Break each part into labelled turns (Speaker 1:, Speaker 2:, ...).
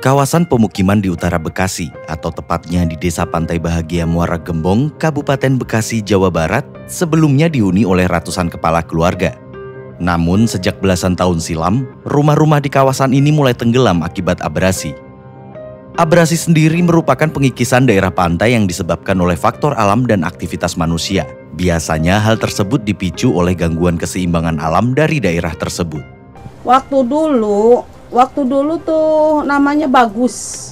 Speaker 1: Kawasan pemukiman di utara Bekasi, atau tepatnya di Desa Pantai Bahagia Muara Gembong, Kabupaten Bekasi, Jawa Barat, sebelumnya dihuni oleh ratusan kepala keluarga. Namun sejak belasan tahun silam, rumah-rumah di kawasan ini mulai tenggelam akibat abrasi. Abrasi sendiri merupakan pengikisan daerah pantai yang disebabkan oleh faktor alam dan aktivitas manusia. Biasanya hal tersebut dipicu oleh gangguan keseimbangan alam dari daerah tersebut.
Speaker 2: Waktu dulu tuh namanya Bagus.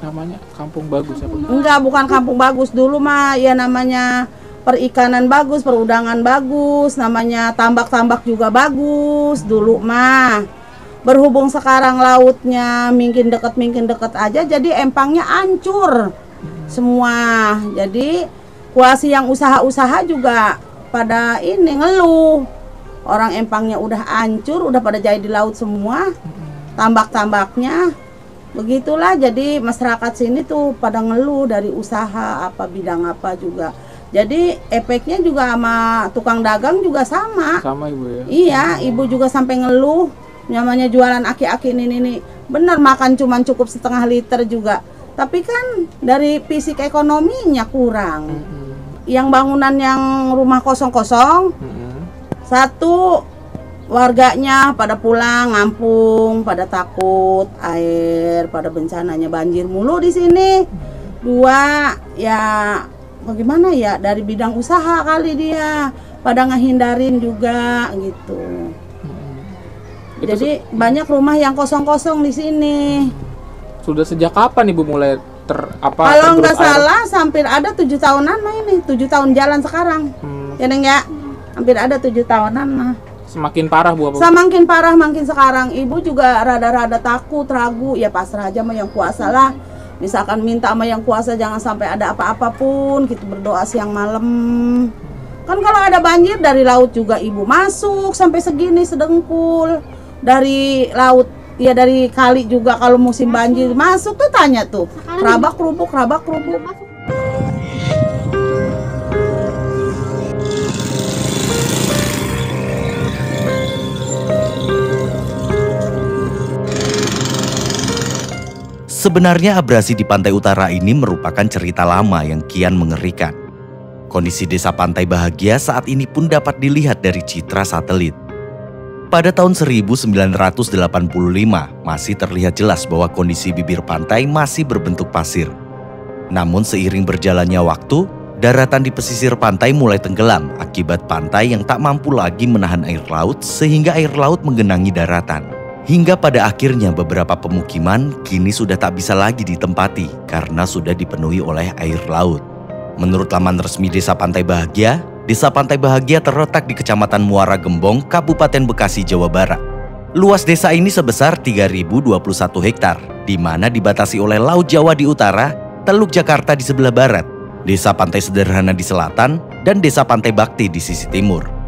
Speaker 3: Namanya Kampung Bagus apa?
Speaker 2: Enggak, bukan Kampung Bagus. Dulu mah ya namanya perikanan bagus, perudangan bagus, namanya tambak-tambak juga bagus dulu mah. Berhubung sekarang lautnya makin deket aja, jadi empangnya hancur semua. Jadi kuasi yang usaha-usaha juga pada ini ngeluh. Orang empangnya udah hancur, udah pada jadi di laut semua. Tambak-tambaknya begitulah, jadi masyarakat sini tuh pada ngeluh dari usaha apa bidang apa juga. Jadi efeknya juga sama tukang dagang juga sama
Speaker 3: Ibu ya?
Speaker 2: Iya, ibu juga sampai ngeluh, namanya jualan aki-aki ini bener makan cuman cukup setengah liter juga, tapi kan dari fisik ekonominya kurang. Yang bangunan yang rumah kosong-kosong, satu warganya pada pulang ngampung, pada takut air, pada bencananya banjir mulu di sini. Dua, ya bagaimana ya, dari bidang usaha kali dia pada ngehindarin juga gitu. Jadi banyak rumah yang kosong-kosong di sini.
Speaker 3: Sudah sejak kapan Ibu mulai
Speaker 2: Kalau nggak salah hampir ada 7 tahunan mah ini, 7 tahun jalan sekarang. Ya Neng ya, hampir ada 7 tahunan mah.
Speaker 3: Semakin parah Bu?
Speaker 2: Semakin parah makin sekarang. Ibu juga rada-rada takut, ragu. Ya pasrah aja sama yang kuasa lah. Misalkan minta sama yang kuasa jangan sampai ada apa-apapun. Kita berdoa siang malam. Kan kalau ada banjir dari laut juga ibu masuk sampai segini sedengkul. Dari laut, ya dari kali juga kalau musim banjir masuk tuh tanya tuh. Rabak kerubuk.
Speaker 1: Sebenarnya abrasi di pantai utara ini merupakan cerita lama yang kian mengerikan. Kondisi Desa Pantai Bahagia saat ini pun dapat dilihat dari citra satelit. Pada tahun 1985 masih terlihat jelas bahwa kondisi bibir pantai masih berbentuk pasir. Namun seiring berjalannya waktu, daratan di pesisir pantai mulai tenggelam akibat pantai yang tak mampu lagi menahan air laut sehingga air laut menggenangi daratan. Hingga pada akhirnya beberapa pemukiman kini sudah tak bisa lagi ditempati karena sudah dipenuhi oleh air laut. Menurut laman resmi Desa Pantai Bahagia, Desa Pantai Bahagia terletak di Kecamatan Muara Gembong, Kabupaten Bekasi, Jawa Barat. Luas desa ini sebesar 3.021 hektar, di mana dibatasi oleh Laut Jawa di utara, Teluk Jakarta di sebelah barat, Desa Pantai Sederhana di selatan, dan Desa Pantai Bakti di sisi timur.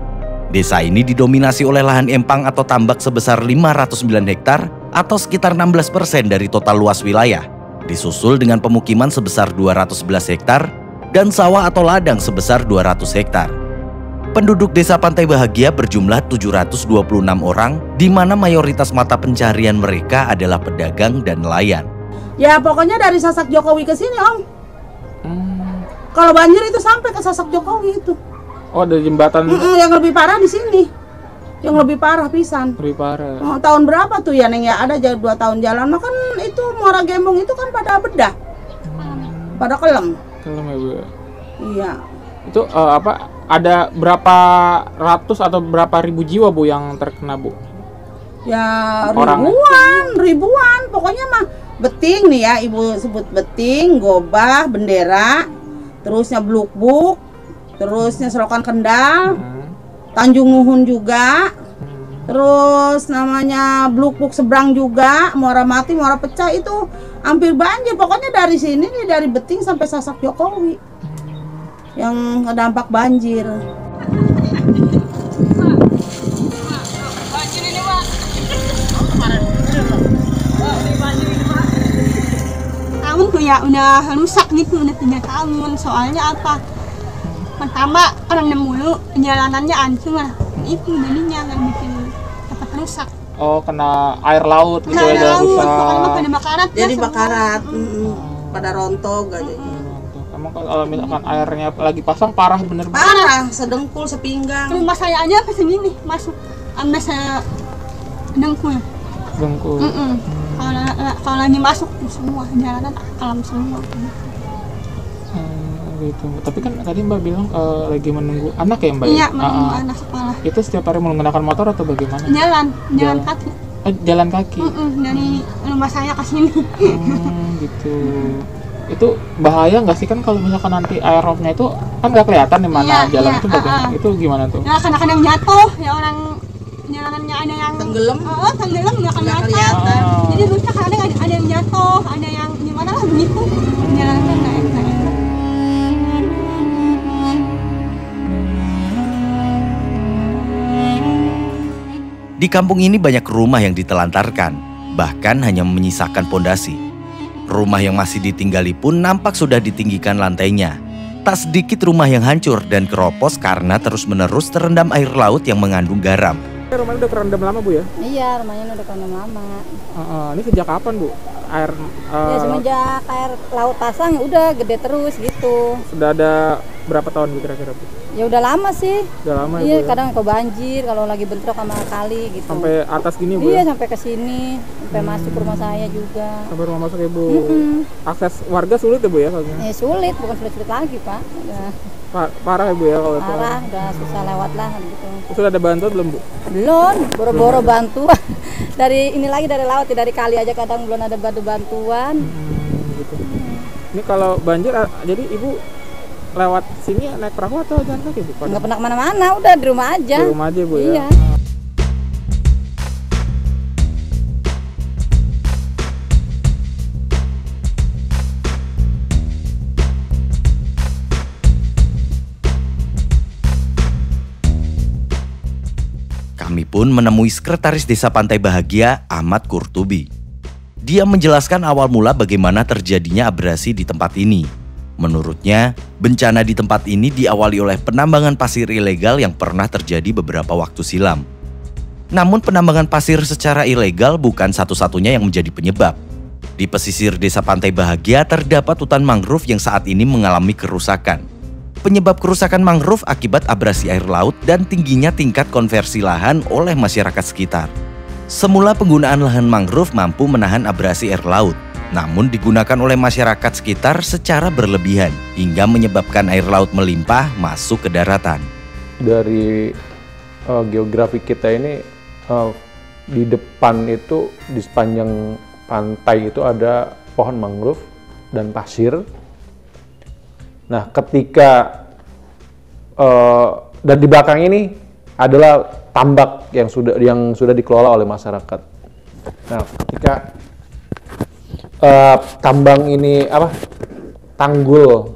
Speaker 1: Desa ini didominasi oleh lahan empang atau tambak sebesar 509 hektar atau sekitar 16% dari total luas wilayah, disusul dengan pemukiman sebesar 211 hektar dan sawah atau ladang sebesar 200 hektar. Penduduk Desa Pantai Bahagia berjumlah 726 orang, di mana mayoritas mata pencarian mereka adalah pedagang dan nelayan.
Speaker 2: Ya pokoknya dari Sasak Jokowi ke sini Om. Kalau banjir itu sampai ke Sasak Jokowi itu.
Speaker 3: Oh, ada jembatan.
Speaker 2: Yang lebih parah di sini. Yang lebih parah pisan.
Speaker 3: Lebih parah.
Speaker 2: Tahun berapa tuh ya Neng ya? Ada 2 tahun jalan. Nah kan itu Muara Gembong itu kan pada bedah. Pada kelem.
Speaker 3: Kelem ya Bu.
Speaker 2: Iya.
Speaker 3: Itu ada berapa ratus atau berapa ribu jiwa Bu yang terkena Bu?
Speaker 2: Ya
Speaker 3: Orang.
Speaker 2: ribuan. Pokoknya mah beting nih ya, Ibu sebut beting, gobah, bendera, terusnya bluk-buk, terusnya Selokan Kendal, Tanjung Nuhun juga, terus namanya Bluk-Buk seberang juga, Muara Mati, Muara Pecah itu hampir banjir. Pokoknya dari sini nih, dari Beting sampai Sasak Jokowi yang terdampak banjir.
Speaker 4: Tahun tuh ya udah rusak gitu, udah 3 tahun. Soalnya apa? Pertama orang nemu jalanannya hancur lah, itu jadinya kan bikin cepat rusak.
Speaker 3: kena air laut gitu
Speaker 4: Nah,
Speaker 3: ya, udah
Speaker 4: laut,
Speaker 3: rusak.
Speaker 4: pokoknya mah pada makarat ya
Speaker 2: Jadi
Speaker 4: semua.
Speaker 2: bakarat, pada rontok aja.
Speaker 3: Emang kalau misalkan airnya lagi pasang parah bener banget.
Speaker 2: Parah, sedengkul, sepinggang.
Speaker 4: Rumah saya aja ke sini masuk ambil saya dengkul.
Speaker 3: Dengkul.
Speaker 4: Kalau lagi masuk semua jalanan alam semua.
Speaker 3: Gitu. Tapi kan tadi Mbak bilang lagi menunggu anak ya Mbak?
Speaker 4: Iya, menunggu anak sekolah.
Speaker 3: Itu setiap hari menggunakan motor atau bagaimana?
Speaker 4: Jalan kaki.
Speaker 3: Jalan kaki.
Speaker 4: Dari rumah saya ke sini.
Speaker 3: Gitu. Itu bahaya nggak sih kan kalau misalkan nanti air roobnya itu kan nggak kelihatan di mana jalan itu bagaimana? Itu gimana tuh?
Speaker 4: Ya kadang-kadang jatuh, ya orang jalanannya ada yang
Speaker 2: Tenggelam.
Speaker 4: Tenggelam nggak
Speaker 2: Nggak
Speaker 4: kelihatan.
Speaker 2: kelihatan.
Speaker 4: Jadi rusak kadang ada yang jatuh, ada yang gimana lah begitu. Jalanannya nggak enak.
Speaker 1: Di kampung ini banyak rumah yang ditelantarkan, bahkan hanya menyisakan pondasi. Rumah yang masih ditinggali pun nampak sudah ditinggikan lantainya. Tak sedikit rumah yang hancur dan keropos karena terus-menerus terendam air laut yang mengandung garam.
Speaker 3: Rumahnya udah kerendam lama Bu ya?
Speaker 5: Iya, rumahnya udah kerendam lama.
Speaker 3: Ini sejak kapan Bu? Air
Speaker 5: Ya semenjak air laut pasang udah gede terus gitu.
Speaker 3: sudah ada berapa tahun Bu kira-kira Bu?
Speaker 5: Ya udah lama sih.
Speaker 3: Udah lama ya
Speaker 5: Iya,
Speaker 3: Bu ya?
Speaker 5: kadang kok banjir kalau lagi bentrok sama kali gitu.
Speaker 3: Sampai atas gini Bu
Speaker 5: Iya,
Speaker 3: ya?
Speaker 5: sampai ke sini, sampai masuk ke rumah saya juga.
Speaker 3: Sampai rumah masuk ya Bu?
Speaker 5: Mm-mm.
Speaker 3: Akses warga sulit ya Bu ya kalau gini?
Speaker 5: Ya sulit, bukan sulit-sulit lagi, Pak. Udah
Speaker 3: Parah ya Bu ya kalau itu?
Speaker 5: parah, udah susah lewat lah gitu.
Speaker 3: Sudah ada bantuan belum Bu?
Speaker 5: Belum, boro-boro bantuan. Dari ini lagi dari laut, dari kali aja kadang belum ada bantuan.
Speaker 3: Gitu. Ini kalau banjir, jadi Ibu lewat sini naik perahu atau jalan kaki Bu?
Speaker 5: Nggak pernah kemana-mana, udah di rumah aja.
Speaker 3: Di rumah aja Bu ya?
Speaker 5: Iya.
Speaker 1: Kami pun menemui Sekretaris Desa Pantai Bahagia, Ahmad Kurtubi. Dia menjelaskan awal mula bagaimana terjadinya abrasi di tempat ini. Menurutnya, bencana di tempat ini diawali oleh penambangan pasir ilegal yang pernah terjadi beberapa waktu silam. Namun penambangan pasir secara ilegal bukan satu-satunya yang menjadi penyebab. Di pesisir Desa Pantai Bahagia terdapat hutan mangrove yang saat ini mengalami kerusakan. Penyebab kerusakan mangrove akibat abrasi air laut dan tingginya tingkat konversi lahan oleh masyarakat sekitar. Semula penggunaan lahan mangrove mampu menahan abrasi air laut, namun digunakan oleh masyarakat sekitar secara berlebihan hingga menyebabkan air laut melimpah masuk ke daratan.
Speaker 6: Dari geografi kita ini di depan itu di sepanjang pantai itu ada pohon mangrove dan pasir. Nah, ketika dan di belakang ini adalah tambak yang sudah dikelola oleh masyarakat. Nah, ketika tambang ini tanggul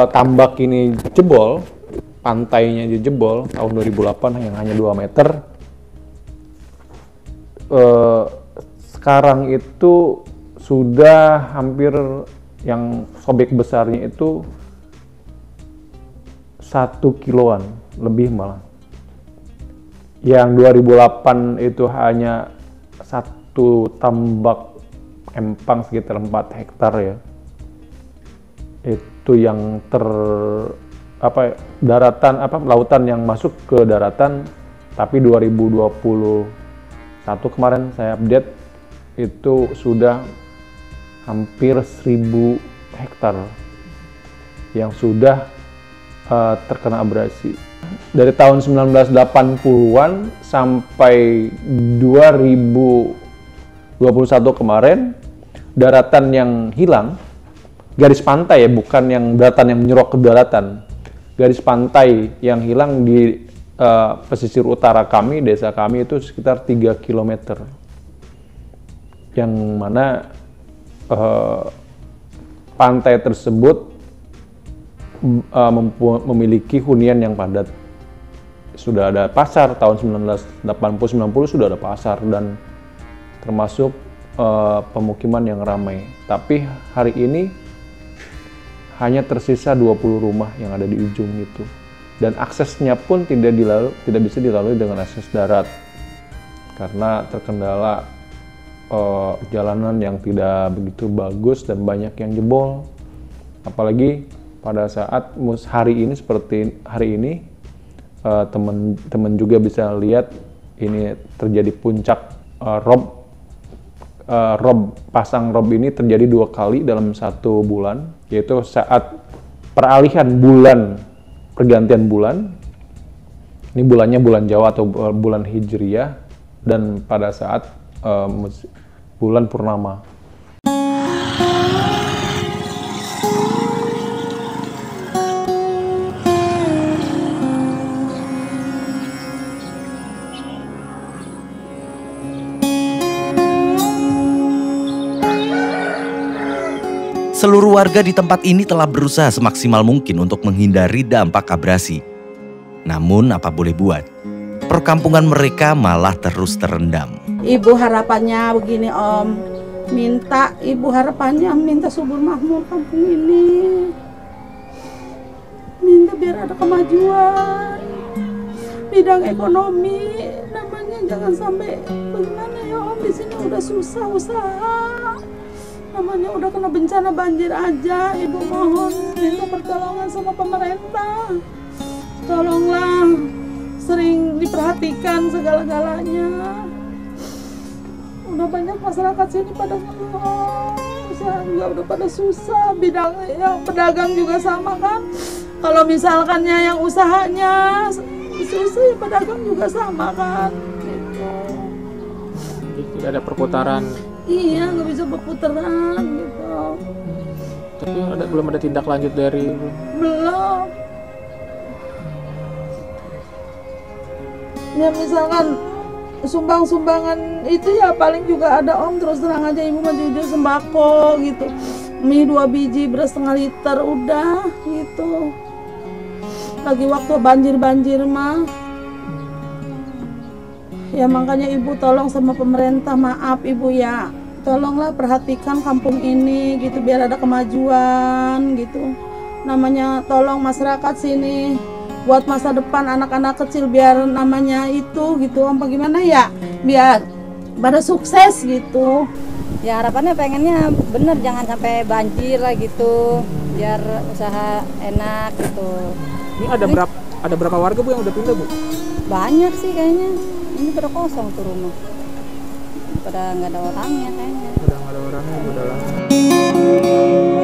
Speaker 6: tambak ini jebol, pantainya jebol tahun 2008 yang hanya 2 meter. Sekarang itu sudah hampir yang sobek besarnya itu 1 kiloan lebih malah. Yang 2008 itu hanya 1 tambak empang sekitar 4 hektar ya. Itu yang lautan yang masuk ke daratan, tapi 2021 kemarin saya update itu sudah hampir 1.000 hektar yang sudah terkena abrasi. Dari tahun 1980-an sampai 2021 kemarin, daratan yang hilang, garis pantai ya, bukan yang daratan yang menyerok ke daratan. Garis pantai yang hilang di pesisir utara kami, desa kami itu sekitar 3 km. Yang mana pantai tersebut memiliki hunian yang padat. Sudah ada pasar tahun 1980-90 sudah ada pasar dan termasuk pemukiman yang ramai. Tapi hari ini hanya tersisa 20 rumah yang ada di ujung itu. dan aksesnya pun tidak bisa dilalui dengan akses darat karena terkendala jalanan yang tidak begitu bagus dan banyak yang jebol. Apalagi pada saat hari ini seperti hari ini, teman-teman juga bisa lihat ini terjadi puncak pasang rob ini terjadi 2 kali dalam 1 bulan, yaitu saat peralihan bulan, pergantian bulan, ini bulannya bulan Jawa atau bulan Hijriyah, dan pada saat bulan purnama.
Speaker 1: Seluruh warga di tempat ini telah berusaha semaksimal mungkin untuk menghindari dampak abrasi. Namun apa boleh buat, perkampungan mereka malah terus terendam.
Speaker 2: Ibu harapannya begini Om, ibu harapannya minta subur makmur kampung ini. Minta biar ada kemajuan, bidang ekonomi, namanya jangan sampai bagaimana ya Om, di sini udah susah usaha. Namanya udah kena bencana banjir aja, ibu mohon minta pertolongan sama pemerintah. Tolonglah, sering diperhatikan segala-galanya. Udah banyak masyarakat sini pada ngeluh, usaha juga udah pada susah, bidang yang pedagang juga sama kan. Kalau misalkannya yang usahanya susah, ya pedagang juga sama kan. Gitu.
Speaker 3: Jadi tidak ada perputaran.
Speaker 2: Iya, nggak bisa berputaran gitu.
Speaker 3: Tapi belum ada tindak lanjut dari...
Speaker 2: Belum. Ya misalkan sumbang-sumbangan itu ya paling juga ada Om, terus terang aja ibu mah jujur sembako gitu. Mie 2 biji, beras setengah liter udah gitu. Lagi waktu banjir-banjir mah. Ya makanya ibu tolong sama pemerintah, maaf ibu ya, tolonglah perhatikan kampung ini gitu biar ada kemajuan gitu. Namanya tolong masyarakat sini buat masa depan anak-anak kecil biar namanya itu gitu, apa gimana ya, biar pada sukses gitu.
Speaker 5: Ya harapannya pengennya bener jangan sampai banjir lah gitu, biar usaha enak gitu.
Speaker 3: Ini ada berapa warga Bu yang udah pindah Bu?
Speaker 5: Banyak sih kayaknya. Ini pada kosong tuh rumah, pada nggak ada orangnya kayaknya.
Speaker 3: Udah nggak ada orangnya, udah lama.